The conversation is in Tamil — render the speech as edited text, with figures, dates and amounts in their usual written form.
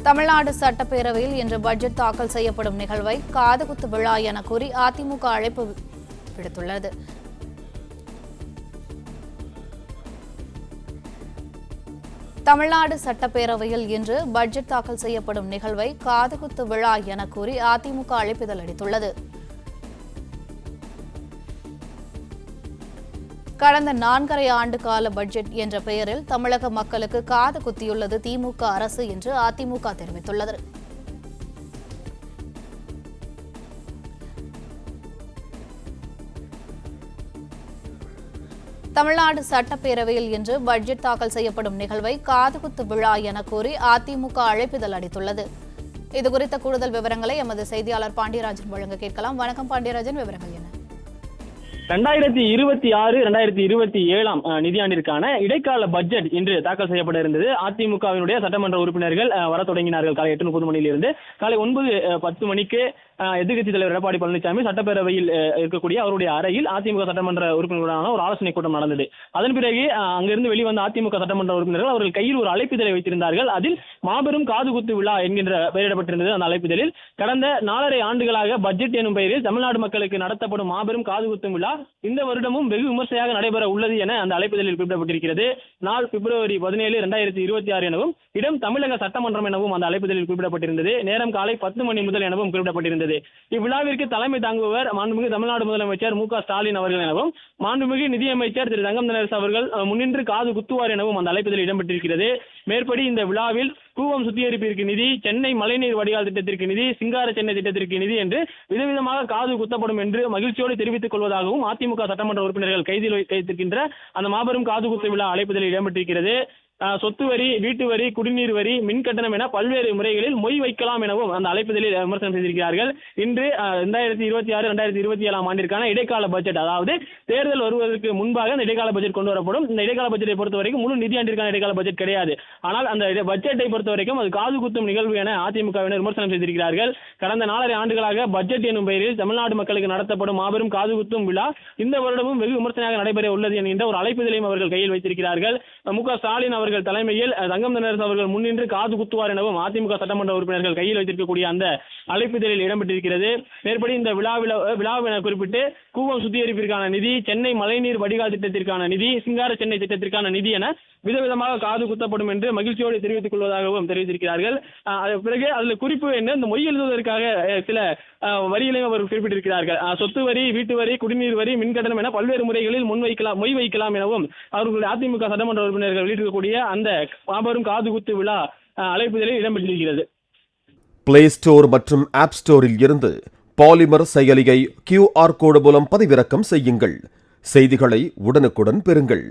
தமிழ்நாடு சட்டப்பேரவையில் இன்று பட்ஜெட் தாக்கல் செய்யப்படும் நிகழ்வை காதுகுத்து விழா என கூறி அதிமுக அழைப்பு விடுத்துள்ளது. தமிழ்நாடு சட்டப்பேரவையில் இன்று பட்ஜெட் தாக்கல் செய்யப்படும் நிகழ்வை காதுகுத்து விழா என கூறி அதிமுக அழைப்பிதழ் அளித்துள்ளது. கடந்த 4.5 ஆண்டு கால பட்ஜெட் என்ற பெயரில் தமிழக மக்களுக்கு காது குத்தியுள்ளது திமுக அரசு என்று அதிமுக தெரிவித்துள்ளது. தமிழ்நாடு சட்டப்பேரவையில் இன்று பட்ஜெட் தாக்கல் செய்யப்படும் நிகழ்வை காதுகுத்து விழா என கூறி அதிமுக அழைப்பிதழ் அளித்துள்ளது. இதுகுறித்த கூடுதல் விவரங்களை எமது செய்தியாளர் பாண்டியராஜன் வழங்க கேட்கலாம். வணக்கம் பாண்டியராஜன், விவரங்கள் என்ன? 2026-2027 நிதியாண்டிற்கான இடைக்கால பட்ஜெட் இன்று தாக்கல் செய்யப்பட இருந்தது. அதிமுகவினுடைய சட்டமன்ற உறுப்பினர்கள் வர தொடங்கினார்கள். காலை 8:30 மணியிலிருந்து காலை 9:10 மணிக்கு எதிர்க்கட்சித் தலைவர் எடப்பாடி பழனிசாமி சட்டப்பேரவையில் இருக்கக்கூடிய அவருடைய அறையில் அதிமுக சட்டமன்ற உறுப்பினர்களுடான ஒரு ஆலோசனை கூட்டம் நடந்தது. அதன் பிறகு அங்கிருந்து வெளிவந்த அதிமுக சட்டமன்ற உறுப்பினர்கள் அவர்கள் கையில் ஒரு அழைப்பிதழை வைத்திருந்தார்கள். அதில் மாபெரும் காதுகுத்து விழா என்கின்ற பெயரிடப்பட்டிருந்தது. அந்த அழைப்பிதழில் கடந்த 4.5 ஆண்டுகளாக பட்ஜெட் எனும் பெயரில் தமிழ்நாடு மக்களுக்கு நடத்தப்படும் மாபெரும் காதுகுத்தும் விழா இந்த வருடமும் வெகு விமர்சையாக நடைபெற உள்ளது என அந்த அழைப்பிதழில் குறிப்பிடப்பட்டிருக்கிறது. நாள் பிப்ரவரி 17, 2026 எனவும் இடம் தமிழக சட்டமன்றம் எனவும் அந்த அழைப்பிதழில் குறிப்பிடப்பட்டிருந்தது. நேரம் காலை 10 மணி முதல் எனவும் குறிப்பிடப்பட்டிருந்தது. இவ்விழாவிற்கு தலைமை தாங்குபவர் மாண்புமிகு தமிழ்நாடு முதலமைச்சர் மு.க. ஸ்டாலின் அவர்கள் எனவும் மாண்புமிகு நிதியமைச்சர் திரு தங்கம் தென்னரசு அவர்கள் முன்னின்று காது குத்துவார் எனவும் அந்த அழைப்பிதழில் இடம்பெற்றிருக்கிறது. மேற்படி இந்த விழாவில் கூவம் சுத்திகரிப்பிற்கு நிதி, சென்னை மழைநீர் வடிகால் திட்டத்திற்கு நிதி, சிங்கார சென்னை திட்டத்திற்கு நிதி என்று விதவிதமாக காது குத்தப்படும் என்று மகிழ்ச்சியோடு தெரிவித்துக் கொள்வதாகவும் அதிமுக சட்டமன்ற உறுப்பினர்கள் கைதில் வைத்திருக்கின்ற அந்த மாபெரும் காது குத்து விழா அழைப்பிதழில் இடம்பெற்றிருக்கிறது. சொத்து வரி, வீட்டு வரி, குடிநீர் வரி, மின் கட்டணம் என பல்வேறு முறைகளில் மொய் வைக்கலாம் எனவும் அந்த அழைப்பிதழில் விமர்சனம் செய்திருக்கிறார்கள். இன்று 2026-2027 ஆண்டிற்கான இடைக்கால பட்ஜெட், அதாவது தேர்தல் வருவதற்கு முன்பாக இந்த இடைக்கால பட்ஜெட் கொண்டு வரப்படும். இந்த இடைக்கால பட்ஜெட்டை பொறுத்த வரைக்கும் முழு நிதியாண்டிற்கான இடைக்கால பட்ஜெட் கிடையாது. ஆனால் அந்த பட்ஜெட்டை பொறுத்த வரைக்கும் அது காது குத்தும் நிகழ்வு என அதிமுகவினர் விமர்சனம் செய்திருக்கிறார்கள். கடந்த 4.5 ஆண்டுகளாக பட்ஜெட் எனும் பெயரில் தமிழ்நாடு மக்களுக்கு நடத்தப்படும் மாபெரும் காது குத்தும் விழா இந்த வருடமும் வெகு விமர்சனையாக நடைபெற உள்ளது என்கின்ற ஒரு அழைப்பிதழையும் அவர்கள் கையில் வைத்திருக்கிறார்கள். மு.க. ஸ்டாலின் அவர்கள் தலைமையில் தங்கம் தென்னரசு அவர்கள் முன்னின்று காது குத்துவார் எனவும் அதிமுக சட்டமன்ற உறுப்பினர்கள் கையில் வைத்திருக்கக்கூடிய அந்த அழைப்பிதழில் இடம்பெற்றிருக்கிறது. மேற்படி இந்த விழாவினை குறிப்பிட்டு கூவம் சுத்திகரிப்பிற்கான நிதி, சென்னை மழைநீர் வடிகால் திட்டத்திற்கான நிதி, சிங்கார சென்னை திட்டத்திற்கான நிதி என விதவிதமாக காது குத்தப்படும் என்று மகிழ்ச்சியோடு தெரிவித்துக் கொள்வதாகவும் தெரிவித்திருக்கிறார்கள். பிறகு அதில் குறிப்பு என்ன, இந்த மொய் எழுதுவதற்காக சில வரிகளையும் அவர் குறிப்பிட்டிருக்கிறார்கள். சொத்து வரி, வீட்டு வரி, குடிநீர் வரி, மின்கட்டணம் என பல்வேறு முறைகளில் மொய் வைக்கலாம் எனவும் அவர்களுடைய அதிமுக சட்டமன்ற உறுப்பினர்கள் வெளியிட்டிருக்கக்கூடிய அந்த மாபெரும் காது குத்து விழா அழைப்புதலில் இடம்பெற்றிருக்கிறது. பிளே ஸ்டோர் மற்றும் ஆப் ஸ்டோரில் இருந்து பாலிமர் செயலியை QR கோடு மூலம் பதிவிறக்கம் செய்யுங்கள். செய்திகளை உடனுக்குடன் பெறுங்கள்.